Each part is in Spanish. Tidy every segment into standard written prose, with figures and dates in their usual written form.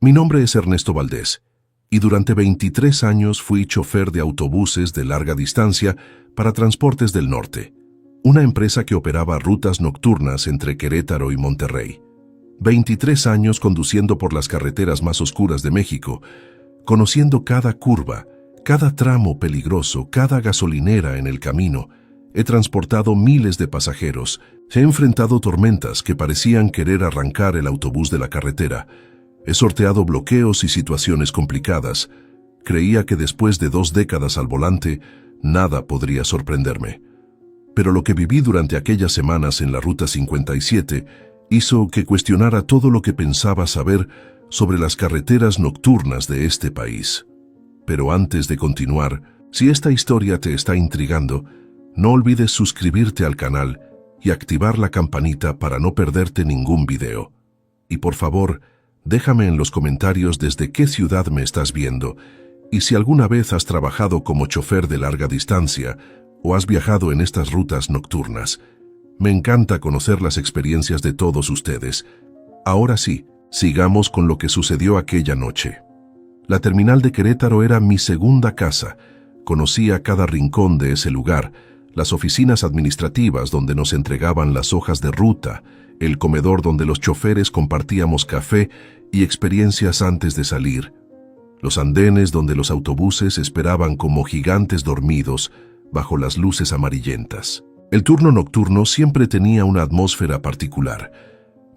Mi nombre es Ernesto Valdés y durante 23 años fui chofer de autobuses de larga distancia para Transportes del Norte, una empresa que operaba rutas nocturnas entre Querétaro y Monterrey. 23 años conduciendo por las carreteras más oscuras de México, conociendo cada curva, cada tramo peligroso, cada gasolinera en el camino. He transportado miles de pasajeros, he enfrentado tormentas que parecían querer arrancar el autobús de la carretera. He sorteado bloqueos y situaciones complicadas. Creía que después de 2 décadas al volante, nada podría sorprenderme. Pero lo que viví durante aquellas semanas en la Ruta 57 hizo que cuestionara todo lo que pensaba saber sobre las carreteras nocturnas de este país. Pero antes de continuar, si esta historia te está intrigando, no olvides suscribirte al canal y activar la campanita para no perderte ningún video. Y por favor, déjame en los comentarios desde qué ciudad me estás viendo y si alguna vez has trabajado como chofer de larga distancia o has viajado en estas rutas nocturnas. Me encanta conocer las experiencias de todos ustedes. Ahora sí, sigamos con lo que sucedió aquella noche. La terminal de Querétaro era mi segunda casa. Conocía cada rincón de ese lugar, las oficinas administrativas donde nos entregaban las hojas de ruta, el comedor donde los choferes compartíamos café y experiencias antes de salir, los andenes donde los autobuses esperaban como gigantes dormidos bajo las luces amarillentas. El turno nocturno siempre tenía una atmósfera particular.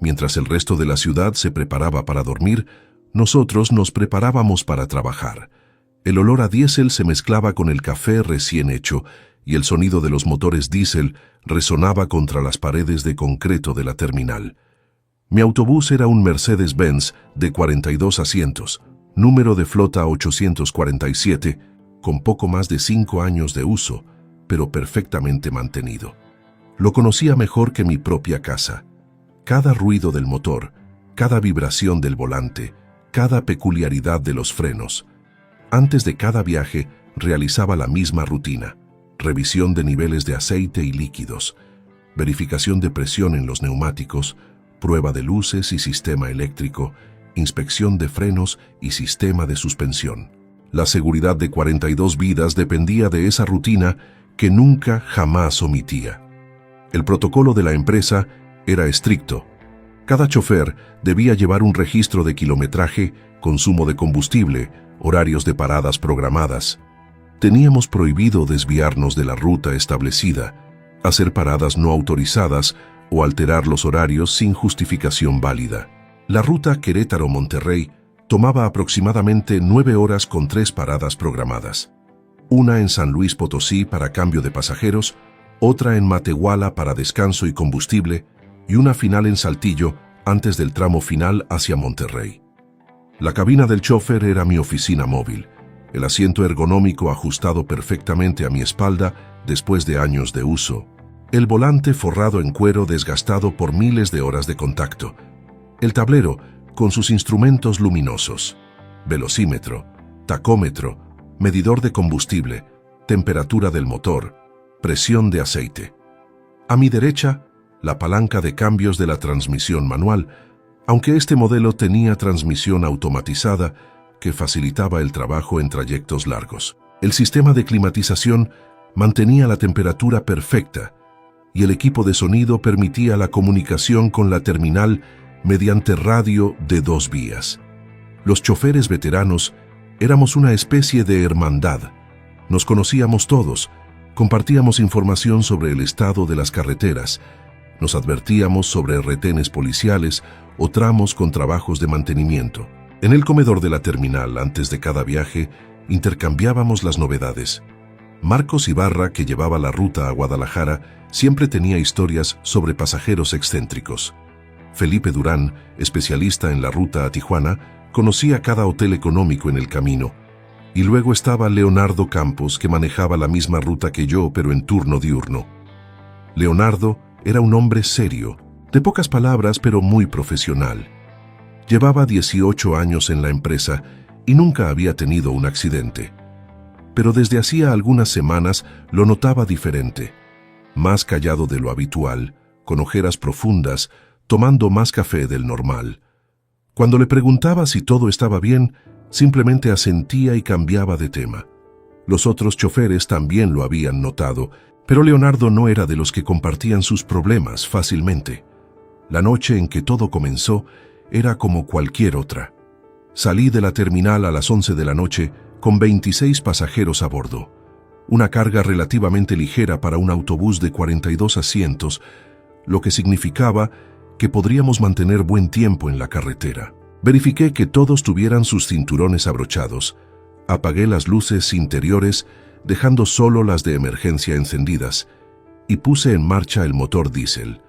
Mientras el resto de la ciudad se preparaba para dormir, nosotros nos preparábamos para trabajar. El olor a diésel se mezclaba con el café recién hecho y el sonido de los motores diésel resonaba contra las paredes de concreto de la terminal. Mi autobús era un Mercedes-Benz de 42 asientos, número de flota 847, con poco más de 5 años de uso, pero perfectamente mantenido. Lo conocía mejor que mi propia casa. Cada ruido del motor, cada vibración del volante, cada peculiaridad de los frenos. Antes de cada viaje, realizaba la misma rutina. Revisión de niveles de aceite y líquidos, verificación de presión en los neumáticos, prueba de luces y sistema eléctrico, inspección de frenos y sistema de suspensión. La seguridad de 42 vidas dependía de esa rutina que nunca jamás omitía. El protocolo de la empresa era estricto. Cada chofer debía llevar un registro de kilometraje, consumo de combustible, horarios de paradas programadas. Teníamos prohibido desviarnos de la ruta establecida, hacer paradas no autorizadas o alterar los horarios sin justificación válida. La ruta Querétaro-Monterrey tomaba aproximadamente 9 horas con 3 paradas programadas. Una en San Luis Potosí para cambio de pasajeros, otra en Matehuala para descanso y combustible y una final en Saltillo antes del tramo final hacia Monterrey. La cabina del chofer era mi oficina móvil. El asiento ergonómico ajustado perfectamente a mi espalda después de años de uso. El volante forrado en cuero desgastado por miles de horas de contacto. El tablero con sus instrumentos luminosos. Velocímetro, tacómetro, medidor de combustible, temperatura del motor, presión de aceite. A mi derecha, la palanca de cambios de la transmisión manual, aunque este modelo tenía transmisión automatizada, que facilitaba el trabajo en trayectos largos. El sistema de climatización mantenía la temperatura perfecta y el equipo de sonido permitía la comunicación con la terminal mediante radio de 2 vías. Los choferes veteranos éramos una especie de hermandad. Nos conocíamos todos, compartíamos información sobre el estado de las carreteras, nos advertíamos sobre retenes policiales o tramos con trabajos de mantenimiento. En el comedor de la terminal, antes de cada viaje, intercambiábamos las novedades. Marcos Ibarra, que llevaba la ruta a Guadalajara, siempre tenía historias sobre pasajeros excéntricos. Felipe Durán, especialista en la ruta a Tijuana, conocía cada hotel económico en el camino. Y luego estaba Leonardo Campos, que manejaba la misma ruta que yo, pero en turno diurno. Leonardo era un hombre serio, de pocas palabras, pero muy profesional. Llevaba 18 años en la empresa y nunca había tenido un accidente. Pero desde hacía algunas semanas lo notaba diferente, más callado de lo habitual, con ojeras profundas, tomando más café del normal. Cuando le preguntaba si todo estaba bien, simplemente asentía y cambiaba de tema. Los otros choferes también lo habían notado, pero Leonardo no era de los que compartían sus problemas fácilmente. La noche en que todo comenzó era como cualquier otra. Salí de la terminal a las 11 de la noche con 26 pasajeros a bordo. Una carga relativamente ligera para un autobús de 42 asientos, lo que significaba que podríamos mantener buen tiempo en la carretera. Verifiqué que todos tuvieran sus cinturones abrochados. Apagué las luces interiores, dejando solo las de emergencia encendidas, y puse en marcha el motor diésel.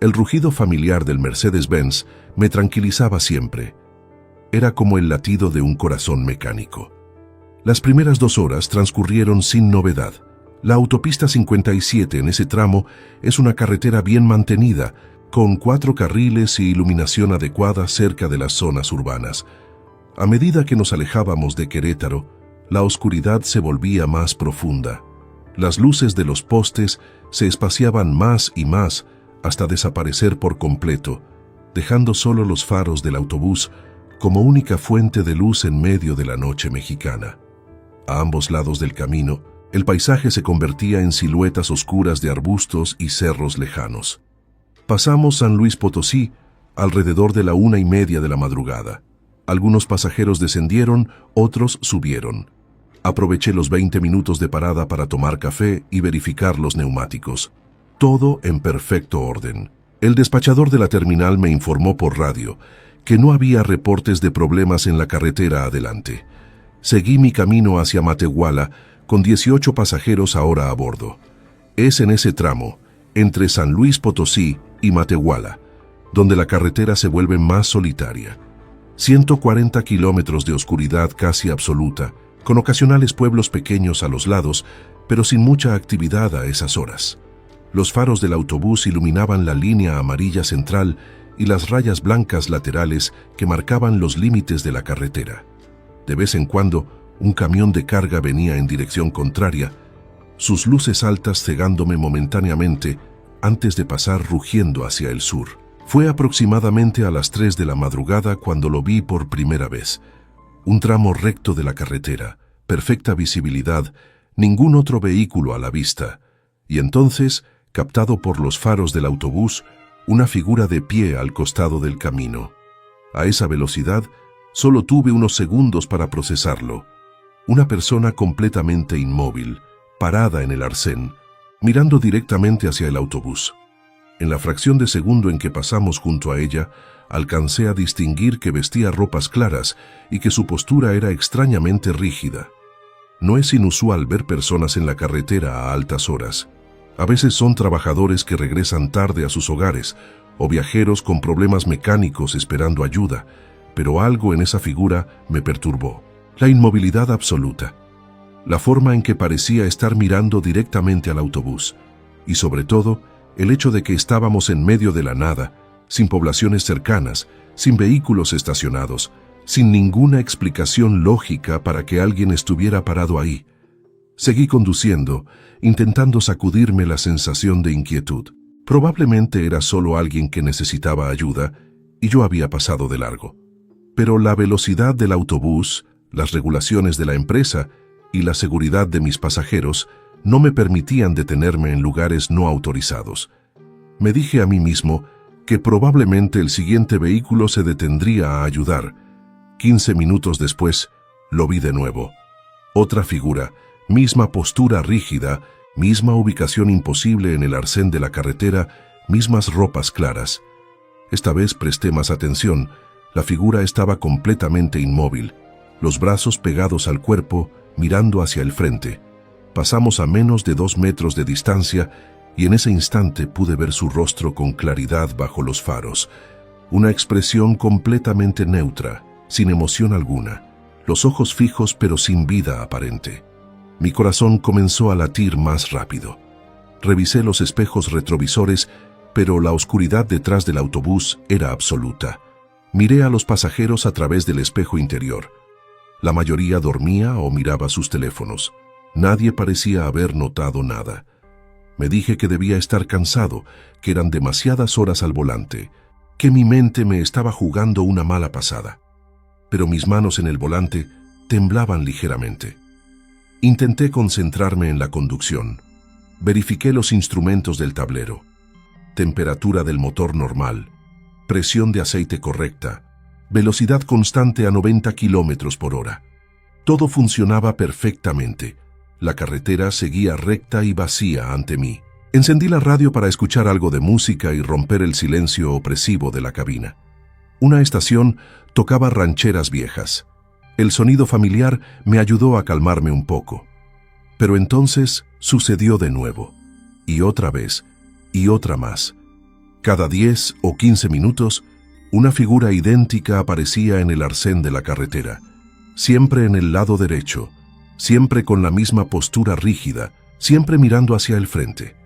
El rugido familiar del Mercedes-Benz me tranquilizaba siempre. Era como el latido de un corazón mecánico. Las primeras 2 horas transcurrieron sin novedad. La autopista 57 en ese tramo es una carretera bien mantenida, con 4 carriles y iluminación adecuada cerca de las zonas urbanas. A medida que nos alejábamos de Querétaro, la oscuridad se volvía más profunda. Las luces de los postes se espaciaban más y más hasta desaparecer por completo, dejando solo los faros del autobús como única fuente de luz en medio de la noche mexicana. A ambos lados del camino, el paisaje se convertía en siluetas oscuras de arbustos y cerros lejanos. Pasamos San Luis Potosí alrededor de la 1:30 de la madrugada. Algunos pasajeros descendieron, otros subieron. Aproveché los 20 minutos de parada para tomar café y verificar los neumáticos. Todo en perfecto orden. El despachador de la terminal me informó por radio que no había reportes de problemas en la carretera adelante. Seguí mi camino hacia Matehuala con 18 pasajeros ahora a bordo. Es en ese tramo, entre San Luis Potosí y Matehuala, donde la carretera se vuelve más solitaria. 140 kilómetros de oscuridad casi absoluta, con ocasionales pueblos pequeños a los lados, pero sin mucha actividad a esas horas. Los faros del autobús iluminaban la línea amarilla central y las rayas blancas laterales que marcaban los límites de la carretera. De vez en cuando, un camión de carga venía en dirección contraria, sus luces altas cegándome momentáneamente antes de pasar rugiendo hacia el sur. Fue aproximadamente a las 3 de la madrugada cuando lo vi por primera vez. Un tramo recto de la carretera, perfecta visibilidad, ningún otro vehículo a la vista, y entonces, captado por los faros del autobús, una figura de pie al costado del camino. A esa velocidad, solo tuve unos segundos para procesarlo. Una persona completamente inmóvil, parada en el arcén, mirando directamente hacia el autobús. En la fracción de segundo en que pasamos junto a ella, alcancé a distinguir que vestía ropas claras y que su postura era extrañamente rígida. No es inusual ver personas en la carretera a altas horas. A veces son trabajadores que regresan tarde a sus hogares o viajeros con problemas mecánicos esperando ayuda, pero algo en esa figura me perturbó. La inmovilidad absoluta. La forma en que parecía estar mirando directamente al autobús. Y sobre todo, el hecho de que estábamos en medio de la nada, sin poblaciones cercanas, sin vehículos estacionados, sin ninguna explicación lógica para que alguien estuviera parado ahí. Seguí conduciendo, intentando sacudirme la sensación de inquietud. Probablemente era solo alguien que necesitaba ayuda y yo había pasado de largo. Pero la velocidad del autobús, las regulaciones de la empresa y la seguridad de mis pasajeros no me permitían detenerme en lugares no autorizados. Me dije a mí mismo que probablemente el siguiente vehículo se detendría a ayudar. 15 minutos después, lo vi de nuevo. Otra figura, misma postura rígida, misma ubicación imposible en el arcén de la carretera, mismas ropas claras. Esta vez presté más atención. La figura estaba completamente inmóvil, los brazos pegados al cuerpo, mirando hacia el frente. Pasamos a menos de 2 metros de distancia y en ese instante pude ver su rostro con claridad bajo los faros. Una expresión completamente neutra, sin emoción alguna, los ojos fijos pero sin vida aparente. Mi corazón comenzó a latir más rápido. Revisé los espejos retrovisores, pero la oscuridad detrás del autobús era absoluta. Miré a los pasajeros a través del espejo interior. La mayoría dormía o miraba sus teléfonos. Nadie parecía haber notado nada. Me dije que debía estar cansado, que eran demasiadas horas al volante. que mi mente me estaba jugando una mala pasada, pero mis manos en el volante temblaban ligeramente. Intenté concentrarme en la conducción. Verifiqué los instrumentos del tablero. Temperatura del motor normal, presión de aceite correcta, velocidad constante a 90 kilómetros por hora. Todo funcionaba perfectamente. La carretera seguía recta y vacía ante mí. Encendí la radio para escuchar algo de música y romper el silencio opresivo de la cabina. Una estación tocaba rancheras viejas. El sonido familiar me ayudó a calmarme un poco. Pero entonces sucedió de nuevo, y otra vez, y otra más. Cada 10 o 15 minutos, una figura idéntica aparecía en el arcén de la carretera, siempre en el lado derecho, siempre con la misma postura rígida, siempre mirando hacia el frente.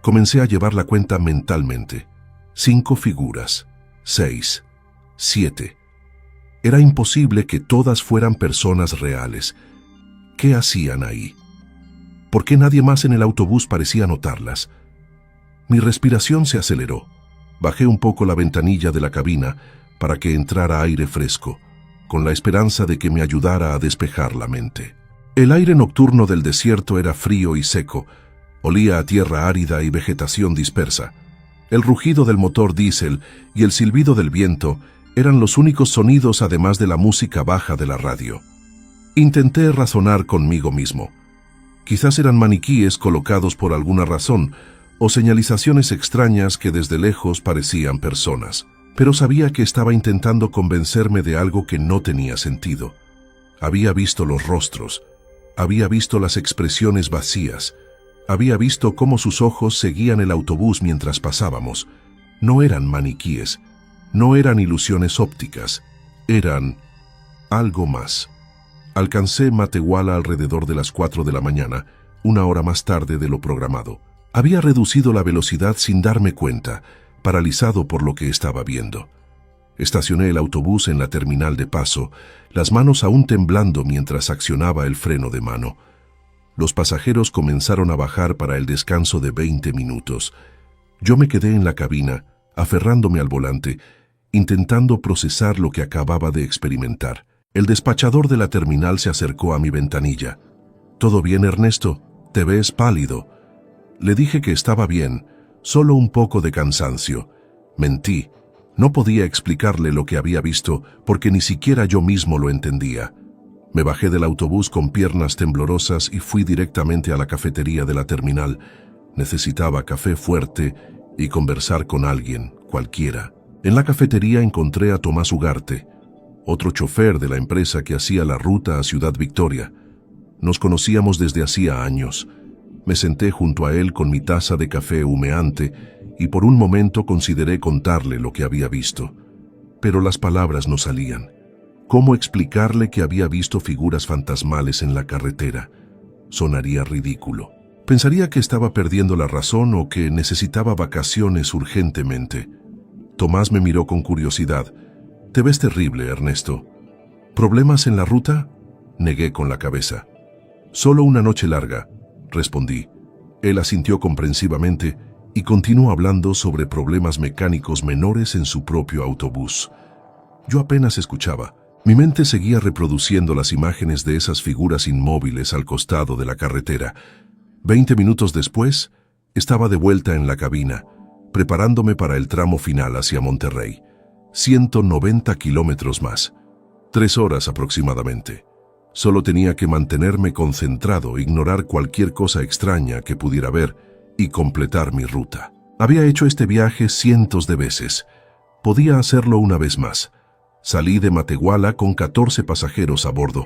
Comencé a llevar la cuenta mentalmente. 5 figuras, 6, 7. Era imposible que todas fueran personas reales. ¿Qué hacían ahí? ¿Por qué nadie más en el autobús parecía notarlas? Mi respiración se aceleró. Bajé un poco la ventanilla de la cabina para que entrara aire fresco, con la esperanza de que me ayudara a despejar la mente. El aire nocturno del desierto era frío y seco. Olía a tierra árida y vegetación dispersa. El rugido del motor diésel y el silbido del viento eran los únicos sonidos además de la música baja de la radio. Intenté razonar conmigo mismo. Quizás eran maniquíes colocados por alguna razón o señalizaciones extrañas que desde lejos parecían personas. Pero sabía que estaba intentando convencerme de algo que no tenía sentido. Había visto los rostros, había visto las expresiones vacías, había visto cómo sus ojos seguían el autobús mientras pasábamos. No eran maniquíes, no eran ilusiones ópticas, eran algo más. Alcancé Matehuala alrededor de las 4 de la mañana, una hora más tarde de lo programado. Había reducido la velocidad sin darme cuenta, paralizado por lo que estaba viendo. Estacioné el autobús en la terminal de paso, las manos aún temblando mientras accionaba el freno de mano. Los pasajeros comenzaron a bajar para el descanso de 20 minutos. Yo me quedé en la cabina, aferrándome al volante, intentando procesar lo que acababa de experimentar. El despachador de la terminal se acercó a mi ventanilla. «¿Todo bien, Ernesto? Te ves pálido». Le dije que estaba bien, solo un poco de cansancio. Mentí. No podía explicarle lo que había visto porque ni siquiera yo mismo lo entendía. Me bajé del autobús con piernas temblorosas y fui directamente a la cafetería de la terminal. Necesitaba café fuerte y conversar con alguien, cualquiera. En la cafetería encontré a Tomás Ugarte, otro chofer de la empresa que hacía la ruta a Ciudad Victoria. Nos conocíamos desde hacía años. Me senté junto a él con mi taza de café humeante y por un momento consideré contarle lo que había visto. Pero las palabras no salían. ¿Cómo explicarle que había visto figuras fantasmales en la carretera? Sonaría ridículo. Pensaría que estaba perdiendo la razón o que necesitaba vacaciones urgentemente. Tomás me miró con curiosidad. «Te ves terrible, Ernesto». «¿Problemas en la ruta?», negué con la cabeza. «Solo una noche larga», respondí. Él asintió comprensivamente y continuó hablando sobre problemas mecánicos menores en su propio autobús. Yo apenas escuchaba. Mi mente seguía reproduciendo las imágenes de esas figuras inmóviles al costado de la carretera. 20 minutos después, estaba de vuelta en la cabina, preparándome para el tramo final hacia Monterrey. 190 kilómetros más. 3 horas aproximadamente. Solo tenía que mantenerme concentrado, ignorar cualquier cosa extraña que pudiera ver y completar mi ruta. Había hecho este viaje cientos de veces. Podía hacerlo una vez más. Salí de Matehuala con 14 pasajeros a bordo.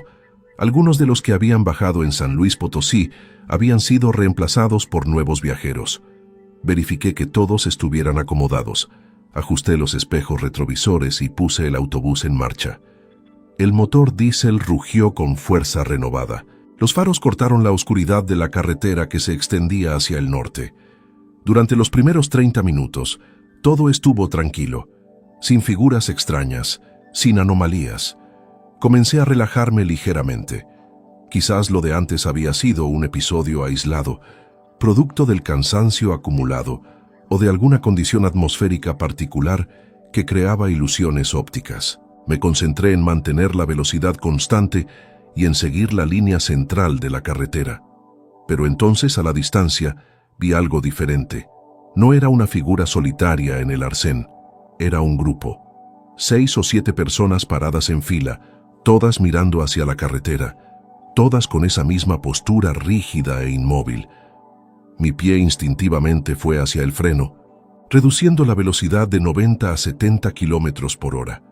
Algunos de los que habían bajado en San Luis Potosí habían sido reemplazados por nuevos viajeros. Verifiqué que todos estuvieran acomodados. Ajusté los espejos retrovisores y puse el autobús en marcha. El motor diésel rugió con fuerza renovada. Los faros cortaron la oscuridad de la carretera que se extendía hacia el norte. Durante los primeros 30 minutos, todo estuvo tranquilo, sin figuras extrañas, sin anomalías. Comencé a relajarme ligeramente. Quizás lo de antes había sido un episodio aislado, producto del cansancio acumulado o de alguna condición atmosférica particular que creaba ilusiones ópticas. Me concentré en mantener la velocidad constante y en seguir la línea central de la carretera. Pero entonces, a la distancia, vi algo diferente. No era una figura solitaria en el arcén, era un grupo. 6 o 7 personas paradas en fila, todas mirando hacia la carretera, todas con esa misma postura rígida e inmóvil. Mi pie instintivamente fue hacia el freno, reduciendo la velocidad de 90 a 70 kilómetros por hora.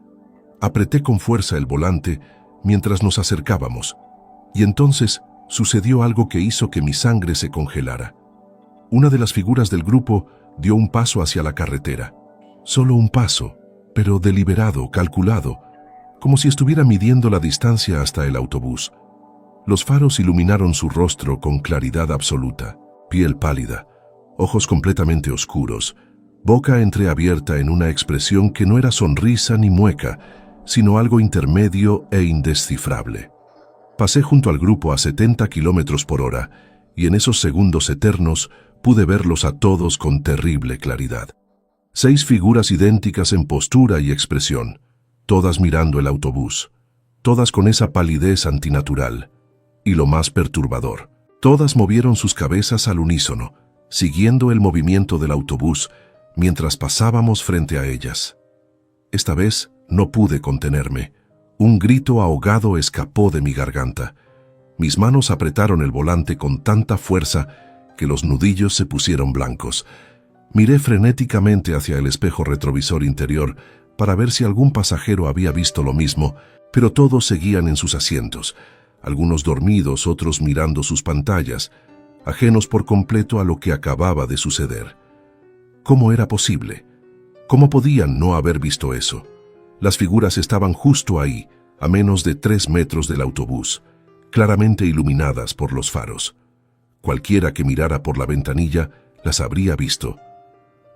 Apreté con fuerza el volante mientras nos acercábamos, y entonces sucedió algo que hizo que mi sangre se congelara. Una de las figuras del grupo dio un paso hacia la carretera. Solo un paso, pero deliberado, calculado, como si estuviera midiendo la distancia hasta el autobús. Los faros iluminaron su rostro con claridad absoluta, piel pálida, ojos completamente oscuros, boca entreabierta en una expresión que no era sonrisa ni mueca, sino algo intermedio e indescifrable. Pasé junto al grupo a 70 kilómetros por hora, y en esos segundos eternos pude verlos a todos con terrible claridad. 6 figuras idénticas en postura y expresión, todas mirando el autobús, todas con esa palidez antinatural. Y lo más perturbador, todas movieron sus cabezas al unísono, siguiendo el movimiento del autobús mientras pasábamos frente a ellas. Esta vez no pude contenerme. Un grito ahogado escapó de mi garganta. Mis manos apretaron el volante con tanta fuerza que los nudillos se pusieron blancos. Miré frenéticamente hacia el espejo retrovisor interior para ver si algún pasajero había visto lo mismo, pero todos seguían en sus asientos, algunos dormidos, otros mirando sus pantallas, ajenos por completo a lo que acababa de suceder. ¿Cómo era posible? ¿Cómo podían no haber visto eso? Las figuras estaban justo ahí, a menos de 3 metros del autobús, claramente iluminadas por los faros. Cualquiera que mirara por la ventanilla las habría visto,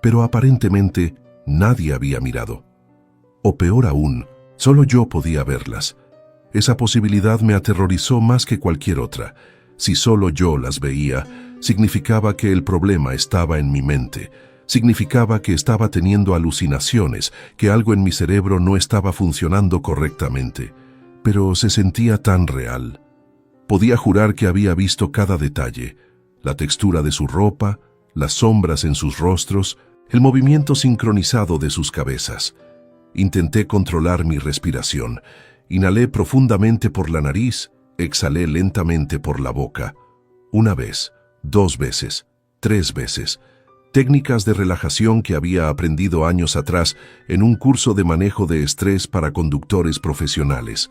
pero aparentemente nadie había mirado. O peor aún, solo yo podía verlas. Esa posibilidad me aterrorizó más que cualquier otra. Si solo yo las veía, significaba que el problema estaba en mi mente. Significaba que estaba teniendo alucinaciones, que algo en mi cerebro no estaba funcionando correctamente. Pero se sentía tan real. Podía jurar que había visto cada detalle: la textura de su ropa, las sombras en sus rostros, el movimiento sincronizado de sus cabezas. Intenté controlar mi respiración. Inhalé profundamente por la nariz, exhalé lentamente por la boca. 1 vez, 2 veces, 3 veces. Técnicas de relajación que había aprendido años atrás en un curso de manejo de estrés para conductores profesionales.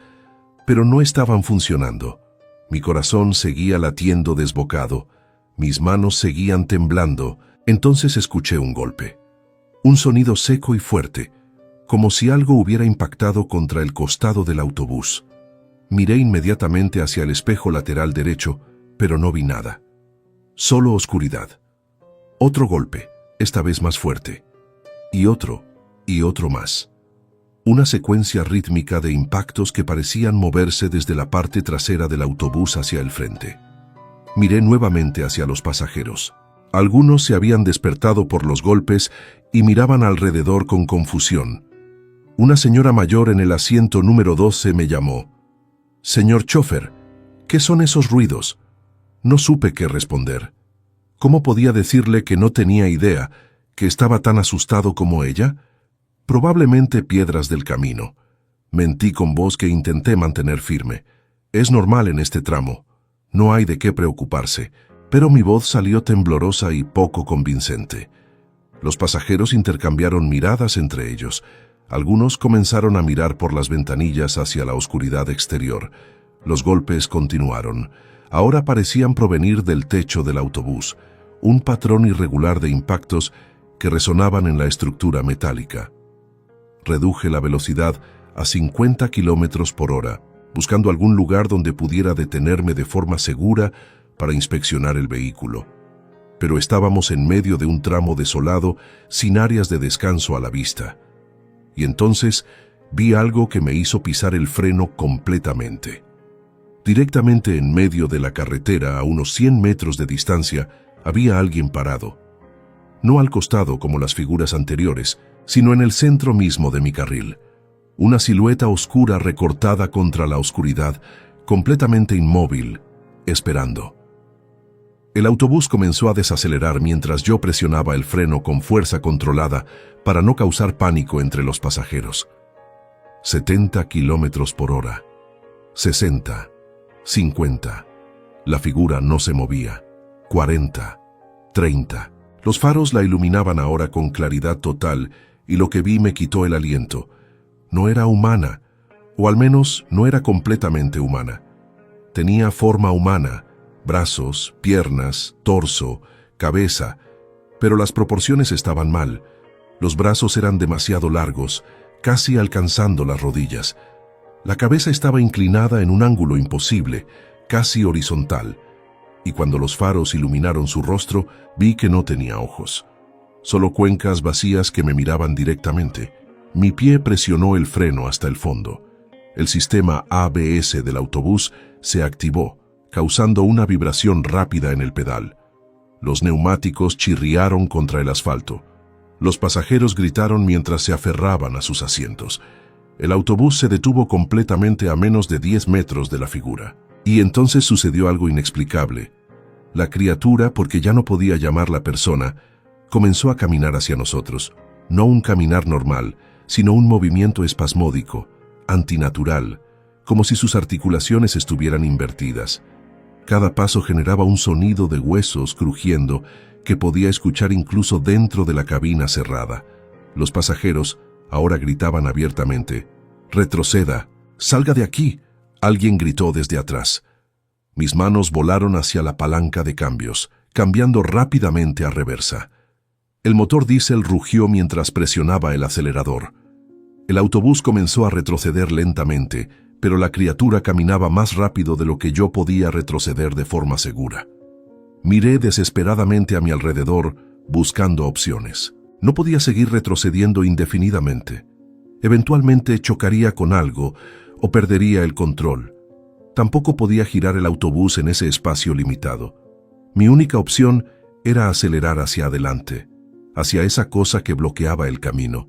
Pero no estaban funcionando. Mi corazón seguía latiendo desbocado. Mis manos seguían temblando. Entonces escuché un golpe. Un sonido seco y fuerte, como si algo hubiera impactado contra el costado del autobús. Miré inmediatamente hacia el espejo lateral derecho, pero no vi nada. Solo oscuridad. Otro golpe, esta vez más fuerte. Y otro más. Una secuencia rítmica de impactos que parecían moverse desde la parte trasera del autobús hacia el frente. Miré nuevamente hacia los pasajeros. Algunos se habían despertado por los golpes y miraban alrededor con confusión. Una señora mayor en el asiento número 12 me llamó. «Señor chofer, ¿qué son esos ruidos?» No supe qué responder. ¿Cómo podía decirle que no tenía idea, que estaba tan asustado como ella? Probablemente piedras del camino. Mentí con voz que intenté mantener firme. Es normal en este tramo. No hay de qué preocuparse. Pero mi voz salió temblorosa y poco convincente. Los pasajeros intercambiaron miradas entre ellos. Algunos comenzaron a mirar por las ventanillas hacia la oscuridad exterior. Los golpes continuaron. Ahora parecían provenir del techo del autobús, un patrón irregular de impactos que resonaban en la estructura metálica. Reduje la velocidad a 50 kilómetros por hora, buscando algún lugar donde pudiera detenerme de forma segura para inspeccionar el vehículo. Pero estábamos en medio de un tramo desolado, sin áreas de descanso a la vista. Y entonces vi algo que me hizo pisar el freno completamente. Directamente en medio de la carretera, a unos 100 metros de distancia, había alguien parado. no al costado como las figuras anteriores, sino en el centro mismo de mi carril. Una silueta oscura recortada contra la oscuridad, completamente inmóvil, esperando. El autobús comenzó a desacelerar mientras yo presionaba el freno con fuerza controlada para no causar pánico entre los pasajeros. 70 kilómetros por hora. 60. 50. La figura no se movía. 40. 30. Los faros la iluminaban ahora con claridad total y lo que vi me quitó el aliento. No era humana, o al menos no era completamente humana. Tenía forma humana, brazos, piernas, torso, cabeza, pero las proporciones estaban mal. Los brazos eran demasiado largos, casi alcanzando las rodillas. La cabeza estaba inclinada en un ángulo imposible, casi horizontal, y cuando los faros iluminaron su rostro, vi que no tenía ojos. Solo cuencas vacías que me miraban directamente. Mi pie presionó el freno hasta el fondo. El sistema ABS del autobús se activó, causando una vibración rápida en el pedal. Los neumáticos chirriaron contra el asfalto. Los pasajeros gritaron mientras se aferraban a sus asientos. El autobús se detuvo completamente a menos de 10 metros de la figura. Y entonces sucedió algo inexplicable. La criatura, porque ya no podía llamarla persona, comenzó a caminar hacia nosotros. No un caminar normal, sino un movimiento espasmódico, antinatural, como si sus articulaciones estuvieran invertidas. Cada paso generaba un sonido de huesos crujiendo que podía escuchar incluso dentro de la cabina cerrada. Los pasajeros ahora gritaban abiertamente: «¡Retroceda! ¡Salga de aquí!». Alguien gritó desde atrás. Mis manos volaron hacia la palanca de cambios, cambiando rápidamente a reversa. El motor diésel rugió mientras presionaba el acelerador. El autobús comenzó a retroceder lentamente, pero la criatura caminaba más rápido de lo que yo podía retroceder de forma segura. Miré desesperadamente a mi alrededor, buscando opciones. No podía seguir retrocediendo indefinidamente. Eventualmente chocaría con algo o perdería el control. Tampoco podía girar el autobús en ese espacio limitado. Mi única opción era acelerar hacia adelante, hacia esa cosa que bloqueaba el camino,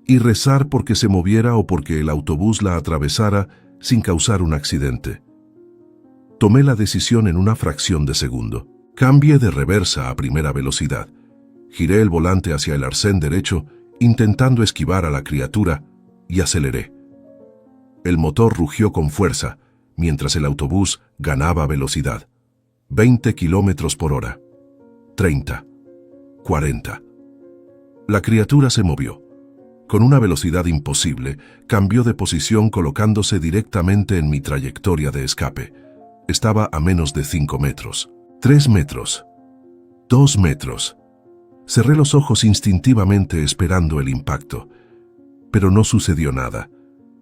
y rezar porque se moviera o porque el autobús la atravesara sin causar un accidente. Tomé la decisión en una fracción de segundo. Cambié de reversa a primera velocidad. Giré el volante hacia el arcén derecho, intentando esquivar a la criatura, y aceleré. El motor rugió con fuerza, mientras el autobús ganaba velocidad. 20 kilómetros por hora. 30. 40. La criatura se movió. Con una velocidad imposible, cambió de posición colocándose directamente en mi trayectoria de escape. Estaba a menos de 5 metros. 3 metros. 2 metros. Cerré los ojos instintivamente esperando el impacto. Pero no sucedió nada.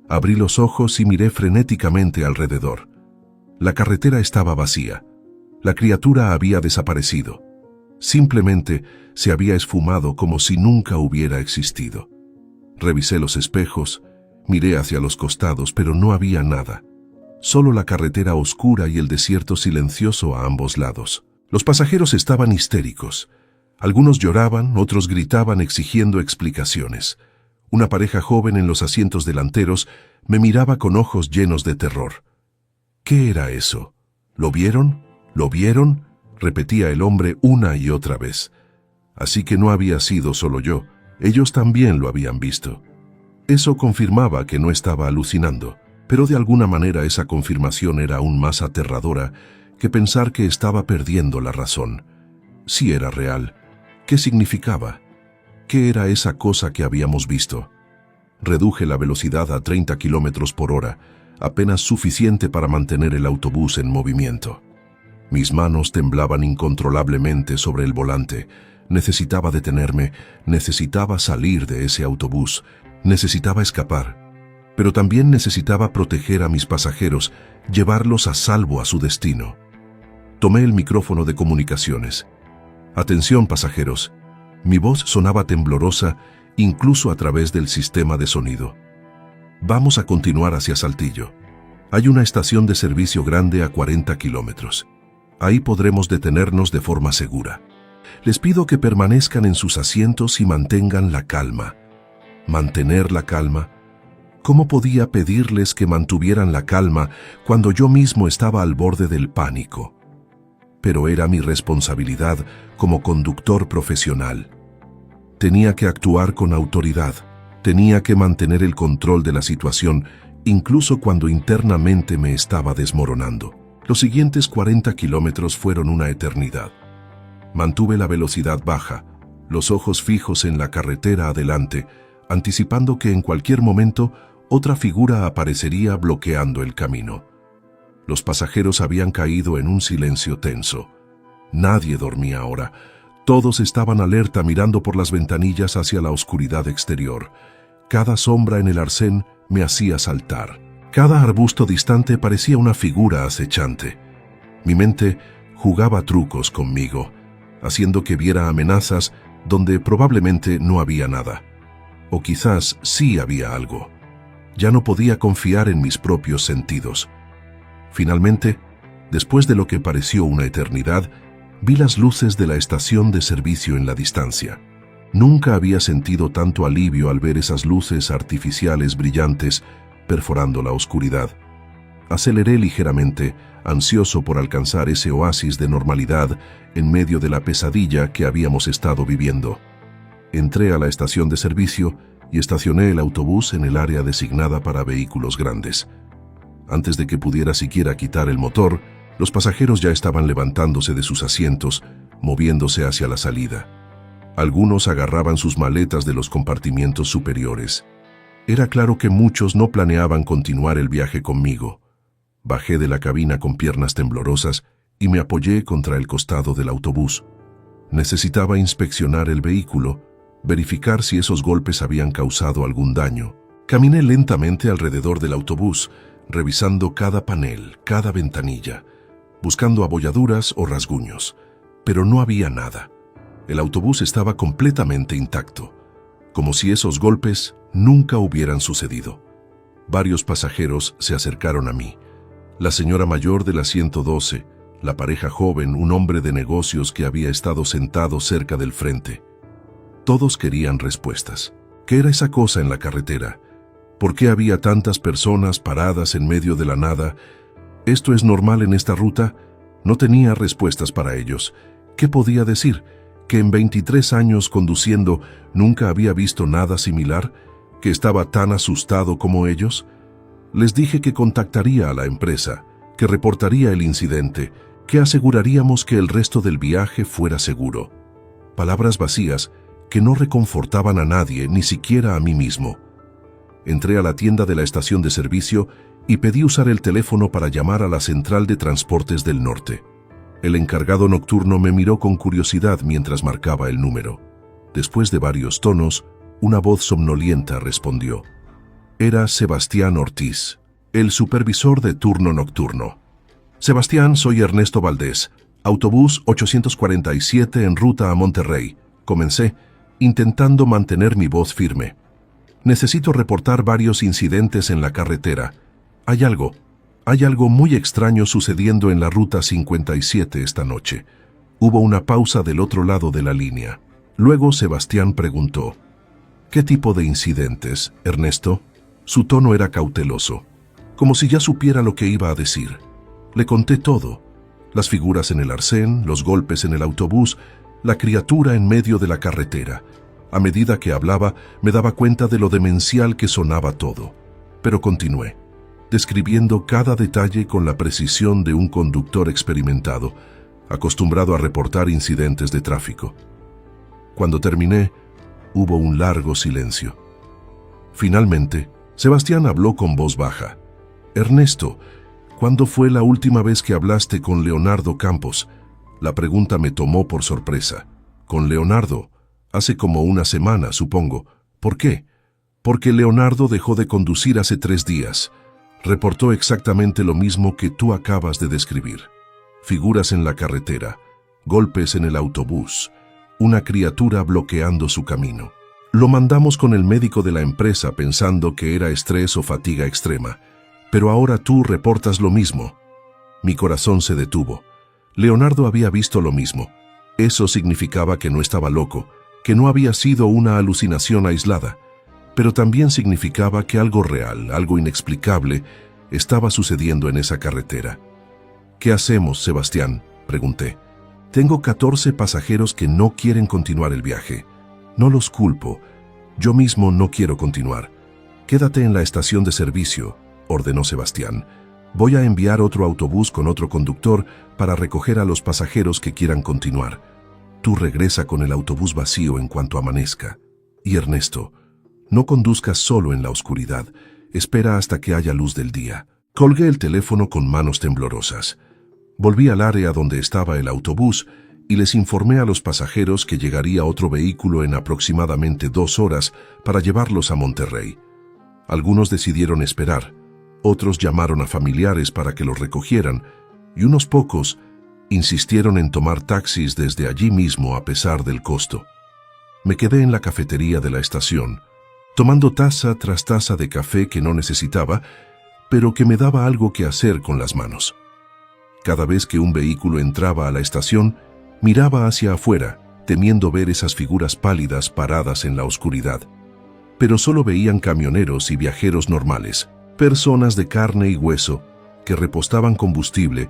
Abrí los ojos y miré frenéticamente alrededor. La carretera estaba vacía. La criatura había desaparecido. Simplemente se había esfumado como si nunca hubiera existido. Revisé los espejos, miré hacia los costados, pero no había nada. Solo la carretera oscura y el desierto silencioso a ambos lados. Los pasajeros estaban histéricos. Algunos lloraban, otros gritaban exigiendo explicaciones. Una pareja joven en los asientos delanteros me miraba con ojos llenos de terror. ¿Qué era eso? ¿Lo vieron? ¿Lo vieron?, repetía el hombre una y otra vez. Así que no había sido solo yo, ellos también lo habían visto. Eso confirmaba que no estaba alucinando, pero de alguna manera esa confirmación era aún más aterradora que pensar que estaba perdiendo la razón. Si era real, ¿qué significaba? ¿Qué era esa cosa que habíamos visto? Reduje la velocidad a 30 kilómetros por hora, apenas suficiente para mantener el autobús en movimiento. Mis manos temblaban incontrolablemente sobre el volante. Necesitaba detenerme, necesitaba salir de ese autobús, necesitaba escapar. Pero también necesitaba proteger a mis pasajeros, llevarlos a salvo a su destino. Tomé el micrófono de comunicaciones. «Atención, pasajeros». Mi voz sonaba temblorosa, incluso a través del sistema de sonido. «Vamos a continuar hacia Saltillo. Hay una estación de servicio grande a 40 kilómetros. Ahí podremos detenernos de forma segura. les pido que permanezcan en sus asientos y mantengan la calma. ¿Mantener la calma? ¿Cómo podía pedirles que mantuvieran la calma cuando yo mismo estaba al borde del pánico? Pero era mi responsabilidad como conductor profesional. Tenía que actuar con autoridad, tenía que mantener el control de la situación, incluso cuando internamente me estaba desmoronando. Los siguientes 40 kilómetros fueron una eternidad. Mantuve la velocidad baja, los ojos fijos en la carretera adelante, anticipando que en cualquier momento otra figura aparecería bloqueando el camino. Los pasajeros habían caído en un silencio tenso. Nadie dormía ahora. Todos estaban alerta mirando por las ventanillas hacia la oscuridad exterior. Cada sombra en el arcén me hacía saltar. Cada arbusto distante parecía una figura acechante. Mi mente jugaba trucos conmigo, haciendo que viera amenazas donde probablemente no había nada. O quizás sí había algo. Ya no podía confiar en mis propios sentidos. Finalmente, después de lo que pareció una eternidad, vi las luces de la estación de servicio en la distancia. Nunca había sentido tanto alivio al ver esas luces artificiales brillantes perforando la oscuridad. Aceleré ligeramente, ansioso por alcanzar ese oasis de normalidad en medio de la pesadilla que habíamos estado viviendo. Entré a la estación de servicio y estacioné el autobús en el área designada para vehículos grandes. Antes de que pudiera siquiera quitar el motor, los pasajeros ya estaban levantándose de sus asientos, moviéndose hacia la salida. Algunos agarraban sus maletas de los compartimientos superiores. Era claro que muchos no planeaban continuar el viaje conmigo. Bajé de la cabina con piernas temblorosas y me apoyé contra el costado del autobús. Necesitaba inspeccionar el vehículo, verificar si esos golpes habían causado algún daño. Caminé lentamente alrededor del autobús, revisando cada panel, cada ventanilla, buscando abolladuras o rasguños, pero no había nada. El autobús estaba completamente intacto, como si esos golpes nunca hubieran sucedido. Varios pasajeros se acercaron a mí. La señora mayor del asiento 12, la pareja joven, un hombre de negocios que había estado sentado cerca del frente. Todos querían respuestas. ¿Qué era esa cosa en la carretera? ¿Por qué había tantas personas paradas en medio de la nada? ¿Esto es normal en esta ruta? No tenía respuestas para ellos. ¿Qué podía decir? ¿Que en 23 años conduciendo nunca había visto nada similar? ¿Que estaba tan asustado como ellos? Les dije que contactaría a la empresa, que reportaría el incidente, que aseguraríamos que el resto del viaje fuera seguro. Palabras vacías que no reconfortaban a nadie, ni siquiera a mí mismo. Entré a la tienda de la estación de servicio y pedí usar el teléfono para llamar a la Central de Transportes del Norte. El encargado nocturno me miró con curiosidad mientras marcaba el número. Después de varios tonos, una voz somnolienta respondió. Era Sebastián Ortiz, el supervisor de turno nocturno. Sebastián, soy Ernesto Valdés, autobús 847 en ruta a Monterrey. Comencé, intentando mantener mi voz firme. Necesito reportar varios incidentes en la carretera. Hay algo muy extraño sucediendo en la ruta 57 esta noche. Hubo una pausa del otro lado de la línea. Luego Sebastián preguntó, ¿qué tipo de incidentes, Ernesto? Su tono era cauteloso, como si ya supiera lo que iba a decir. Le conté todo, las figuras en el arcén, los golpes en el autobús, la criatura en medio de la carretera. A medida que hablaba, me daba cuenta de lo demencial que sonaba todo. Pero continué, describiendo cada detalle con la precisión de un conductor experimentado, acostumbrado a reportar incidentes de tráfico. Cuando terminé, hubo un largo silencio. Finalmente, Sebastián habló con voz baja. Ernesto, ¿cuándo fue la última vez que hablaste con Leonardo Campos? La pregunta me tomó por sorpresa. ¿Con Leonardo? Hace como una semana, supongo. ¿Por qué? Porque Leonardo dejó de conducir hace 3 días. Reportó exactamente lo mismo que tú acabas de describir. Figuras en la carretera, golpes en el autobús, una criatura bloqueando su camino. Lo mandamos con el médico de la empresa pensando que era estrés o fatiga extrema, pero ahora tú reportas lo mismo. Mi corazón se detuvo. Leonardo había visto lo mismo. Eso significaba que no estaba loco, que no había sido una alucinación aislada, pero también significaba que algo real, algo inexplicable, estaba sucediendo en esa carretera. ¿Qué hacemos, Sebastián?, pregunté. Tengo 14 pasajeros que no quieren continuar el viaje. No los culpo. Yo mismo no quiero continuar. Quédate en la estación de servicio, ordenó Sebastián. Voy a enviar otro autobús con otro conductor para recoger a los pasajeros que quieran continuar. Tú regresa con el autobús vacío en cuanto amanezca. Y Ernesto, no conduzcas solo en la oscuridad. Espera hasta que haya luz del día. Colgué el teléfono con manos temblorosas. Volví al área donde estaba el autobús y les informé a los pasajeros que llegaría otro vehículo en aproximadamente 2 horas para llevarlos a Monterrey. Algunos decidieron esperar, otros llamaron a familiares para que los recogieran y unos pocos insistieron en tomar taxis desde allí mismo a pesar del costo. Me quedé en la cafetería de la estación, tomando taza tras taza de café que no necesitaba, pero que me daba algo que hacer con las manos. Cada vez que un vehículo entraba a la estación, miraba hacia afuera, temiendo ver esas figuras pálidas paradas en la oscuridad. Pero solo veían camioneros y viajeros normales, personas de carne y hueso, que repostaban combustible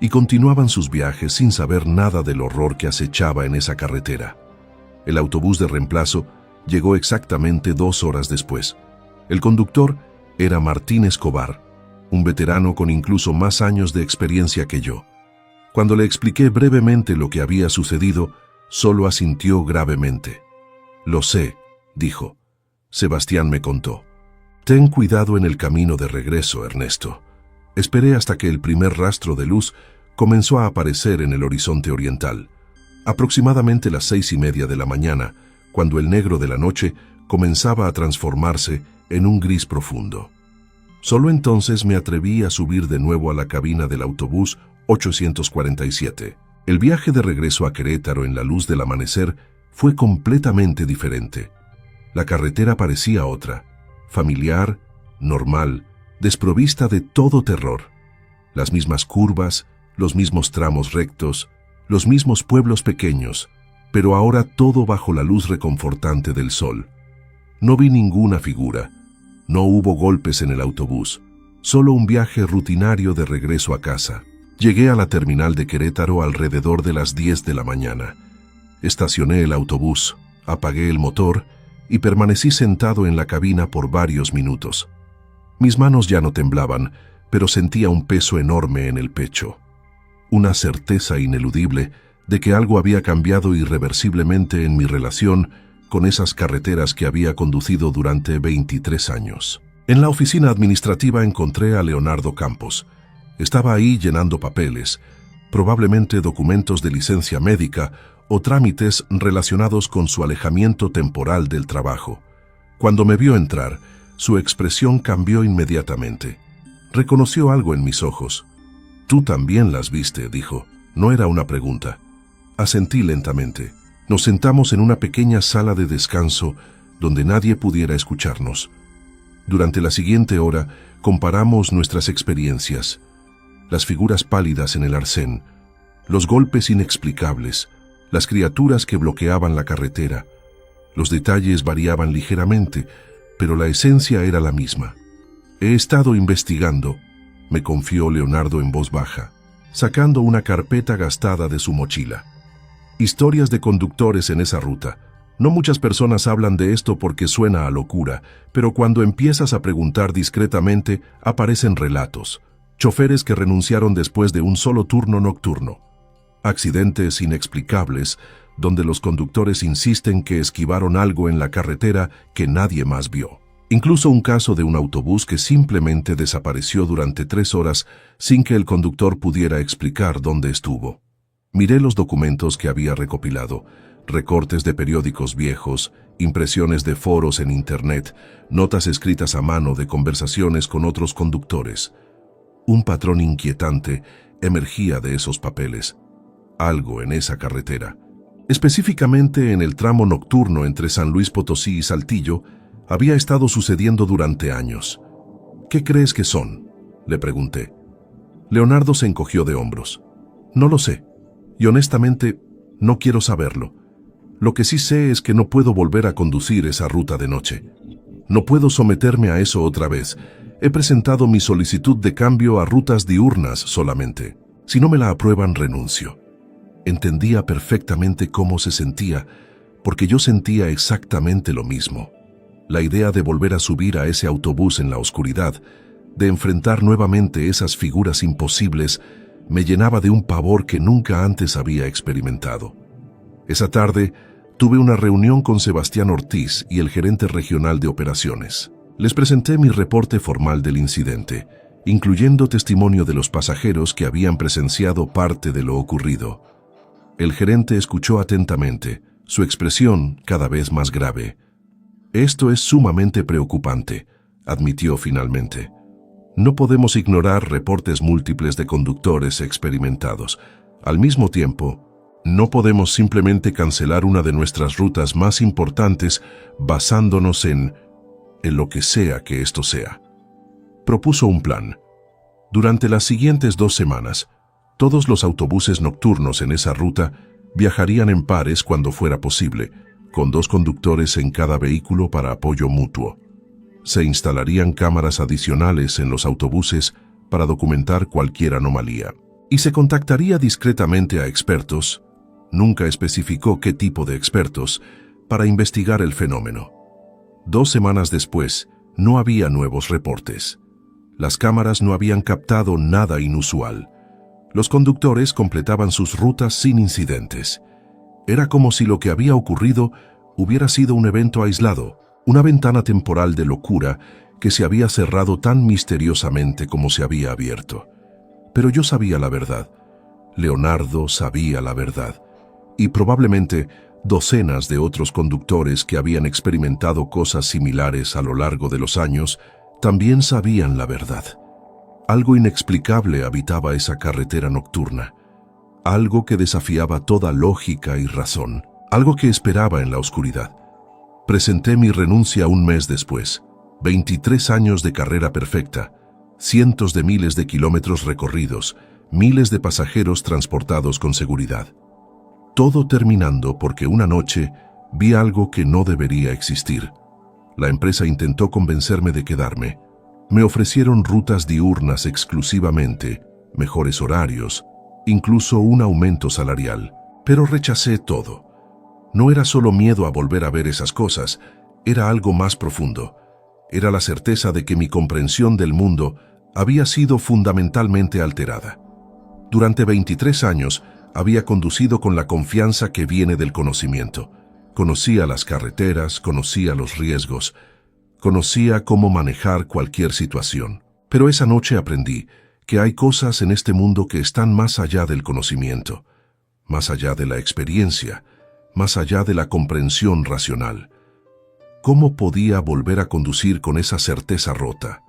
y continuaban sus viajes sin saber nada del horror que acechaba en esa carretera. El autobús de reemplazo llegó exactamente 2 horas después. El conductor era Martín Escobar, un veterano con incluso más años de experiencia que yo. Cuando le expliqué brevemente lo que había sucedido, solo asintió gravemente. «Lo sé», dijo. Sebastián me contó. «Ten cuidado en el camino de regreso, Ernesto». Esperé hasta que el primer rastro de luz comenzó a aparecer en el horizonte oriental. Aproximadamente las 6:30 de la mañana, cuando el negro de la noche comenzaba a transformarse en un gris profundo. Solo entonces me atreví a subir de nuevo a la cabina del autobús 847. El viaje de regreso a Querétaro en la luz del amanecer fue completamente diferente. La carretera parecía otra, familiar, normal, desprovista de todo terror. Las mismas curvas, los mismos tramos rectos, los mismos pueblos pequeños, pero ahora todo bajo la luz reconfortante del sol. No vi ninguna figura. No hubo golpes en el autobús, solo un viaje rutinario de regreso a casa. Llegué a la terminal de Querétaro alrededor de las 10 de la mañana. Estacioné el autobús, apagué el motor y permanecí sentado en la cabina por varios minutos. Mis manos ya no temblaban, pero sentía un peso enorme en el pecho. Una certeza ineludible de que algo había cambiado irreversiblemente en mi relación con esas carreteras que había conducido durante 23 años. En la oficina administrativa encontré a Leonardo Campos. Estaba ahí llenando papeles, probablemente documentos de licencia médica o trámites relacionados con su alejamiento temporal del trabajo. Cuando me vio entrar, su expresión cambió inmediatamente. Reconoció algo en mis ojos. «Tú también las viste», dijo. No era una pregunta. Asentí lentamente. Nos sentamos en una pequeña sala de descanso donde nadie pudiera escucharnos. Durante la siguiente hora comparamos nuestras experiencias. Las figuras pálidas en el arcén, los golpes inexplicables, las criaturas que bloqueaban la carretera. Los detalles variaban ligeramente, pero la esencia era la misma. «He estado investigando», me confió Leonardo en voz baja, sacando una carpeta gastada de su mochila. «Historias de conductores en esa ruta. No muchas personas hablan de esto porque suena a locura, pero cuando empiezas a preguntar discretamente, aparecen relatos. Choferes que renunciaron después de un solo turno nocturno. Accidentes inexplicables, donde los conductores insisten que esquivaron algo en la carretera que nadie más vio. Incluso un caso de un autobús que simplemente desapareció durante 3 horas sin que el conductor pudiera explicar dónde estuvo». Miré los documentos que había recopilado, recortes de periódicos viejos, impresiones de foros en Internet, notas escritas a mano de conversaciones con otros conductores. Un patrón inquietante emergía de esos papeles. Algo en esa carretera, específicamente en el tramo nocturno entre San Luis Potosí y Saltillo, había estado sucediendo durante años. «¿Qué crees que son?», le pregunté. Leonardo se encogió de hombros. «No lo sé. Y honestamente, No quiero saberlo. Lo que sí sé es que no puedo volver a conducir esa ruta de noche. No puedo someterme a eso otra vez. He presentado mi solicitud de cambio a rutas diurnas solamente. Si no me la aprueban, renuncio. Entendía perfectamente cómo se sentía, porque yo sentía exactamente lo mismo. La idea de volver a subir a ese autobús en la oscuridad, de enfrentar nuevamente esas figuras imposibles, me llenaba de un pavor que nunca antes había experimentado. Esa tarde, tuve una reunión con Sebastián Ortiz y el gerente regional de operaciones. Les presenté mi reporte formal del incidente, incluyendo testimonio de los pasajeros que habían presenciado parte de lo ocurrido. El gerente escuchó atentamente, su expresión cada vez más grave. «Esto es sumamente preocupante», admitió finalmente. «No podemos ignorar reportes múltiples de conductores experimentados. Al mismo tiempo, no podemos simplemente cancelar una de nuestras rutas más importantes basándonos en lo que sea que esto sea». Propuso un plan. Durante las siguientes 2 semanas, todos los autobuses nocturnos en esa ruta viajarían en pares cuando fuera posible, con 2 conductores en cada vehículo para apoyo mutuo. Se instalarían cámaras adicionales en los autobuses para documentar cualquier anomalía. Y se contactaría discretamente a expertos, nunca especificó qué tipo de expertos, para investigar el fenómeno. 2 semanas después, no había nuevos reportes. Las cámaras no habían captado nada inusual. Los conductores completaban sus rutas sin incidentes. Era como si lo que había ocurrido hubiera sido un evento aislado, una ventana temporal de locura que se había cerrado tan misteriosamente como se había abierto. Pero yo sabía la verdad. Leonardo sabía la verdad. Y probablemente docenas de otros conductores que habían experimentado cosas similares a lo largo de los años también sabían la verdad. Algo inexplicable habitaba esa carretera nocturna. Algo que desafiaba toda lógica y razón. Algo que esperaba en la oscuridad. Presenté mi renuncia un mes después. 23 años de carrera perfecta. Cientos de miles de kilómetros recorridos. Miles de pasajeros transportados con seguridad. Todo terminando porque una noche vi algo que no debería existir. La empresa intentó convencerme de quedarme. Me ofrecieron rutas diurnas exclusivamente, mejores horarios, incluso un aumento salarial, pero rechacé todo. No era solo miedo a volver a ver esas cosas, era algo más profundo. Era la certeza de que mi comprensión del mundo había sido fundamentalmente alterada. Durante 23 años había conducido con la confianza que viene del conocimiento. Conocía las carreteras, conocía los riesgos, conocía cómo manejar cualquier situación. Pero esa noche aprendí que hay cosas en este mundo que están más allá del conocimiento, más allá de la experiencia, más allá de la comprensión racional. ¿Cómo podía volver a conducir con esa certeza rota?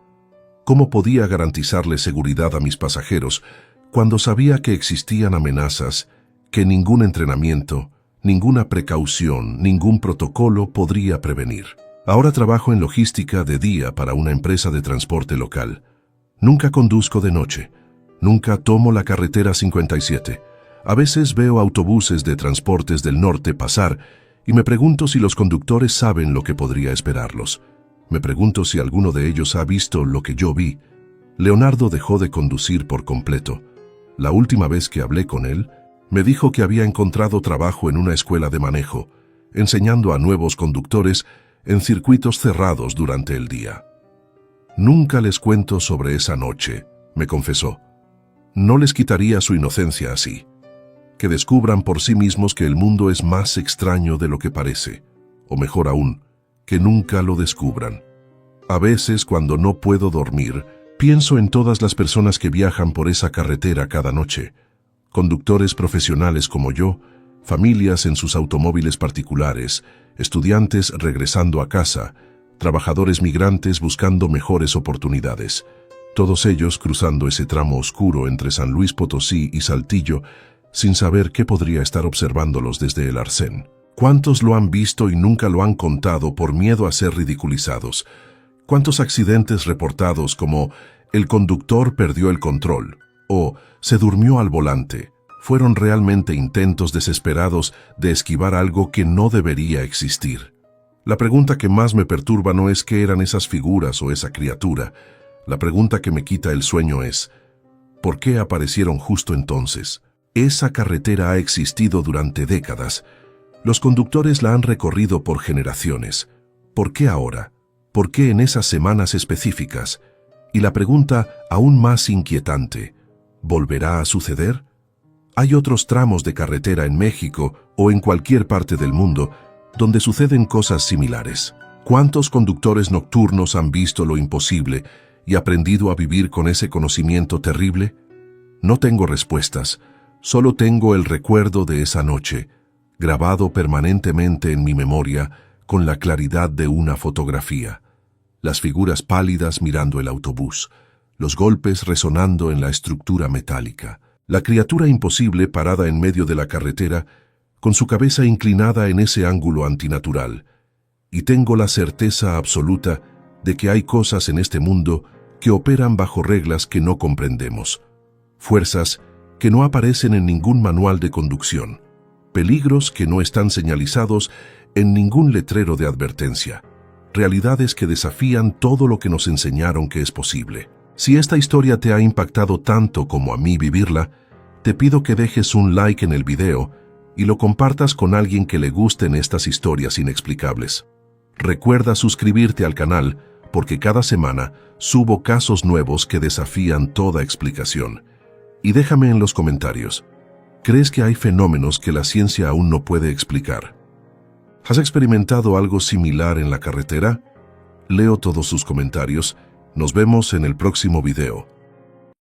¿Cómo podía garantizarle seguridad a mis pasajeros cuando sabía que existían amenazas que ningún entrenamiento, ninguna precaución, ningún protocolo podría prevenir? Ahora trabajo en logística de día para una empresa de transporte local. Nunca conduzco de noche. Nunca tomo la carretera 57. A veces veo autobuses de transportes del norte pasar y me pregunto si los conductores saben lo que podría esperarlos. Me pregunto si alguno de ellos ha visto lo que yo vi. Leonardo dejó de conducir por completo. La última vez que hablé con él, me dijo que había encontrado trabajo en una escuela de manejo, enseñando a nuevos conductores en circuitos cerrados durante el día. Nunca les cuento sobre esa noche, me confesó. No les quitaría su inocencia así. Que descubran por sí mismos que el mundo es más extraño de lo que parece, o mejor aún, que nunca lo descubran. A veces, cuando no puedo dormir, pienso en todas las personas que viajan por esa carretera cada noche. Conductores profesionales como yo, familias en sus automóviles particulares, estudiantes regresando a casa, trabajadores migrantes buscando mejores oportunidades. Todos ellos cruzando ese tramo oscuro entre San Luis Potosí y Saltillo, sin saber qué podría estar observándolos desde el arcén. ¿Cuántos lo han visto y nunca lo han contado por miedo a ser ridiculizados? ¿Cuántos accidentes reportados como el conductor perdió el control o se durmió al volante fueron realmente intentos desesperados de esquivar algo que no debería existir. La pregunta que más me perturba no es qué eran esas figuras o esa criatura. La pregunta que me quita el sueño es, ¿por qué aparecieron justo entonces? Esa carretera ha existido durante décadas. Los conductores la han recorrido por generaciones. ¿Por qué ahora? ¿Por qué en esas semanas específicas? Y la pregunta aún más inquietante, ¿volverá a suceder? Hay otros tramos de carretera en México o en cualquier parte del mundo donde suceden cosas similares. ¿Cuántos conductores nocturnos han visto lo imposible y aprendido a vivir con ese conocimiento terrible? No tengo respuestas, solo tengo el recuerdo de esa noche, grabado permanentemente en mi memoria con la claridad de una fotografía. Las figuras pálidas mirando el autobús, los golpes resonando en la estructura metálica, la criatura imposible parada en medio de la carretera, con su cabeza inclinada en ese ángulo antinatural. Y tengo la certeza absoluta de que hay cosas en este mundo que operan bajo reglas que no comprendemos, fuerzas que no aparecen en ningún manual de conducción, peligros que no están señalizados en ningún letrero de advertencia, realidades que desafían todo lo que nos enseñaron que es posible. Si esta historia te ha impactado tanto como a mí vivirla, te pido que dejes un like en el video y lo compartas con alguien que le gusten estas historias inexplicables. Recuerda suscribirte al canal porque cada semana subo casos nuevos que desafían toda explicación. Y déjame en los comentarios, ¿crees que hay fenómenos que la ciencia aún no puede explicar? ¿Has experimentado algo similar en la carretera? Leo todos sus comentarios. Nos vemos en el próximo video.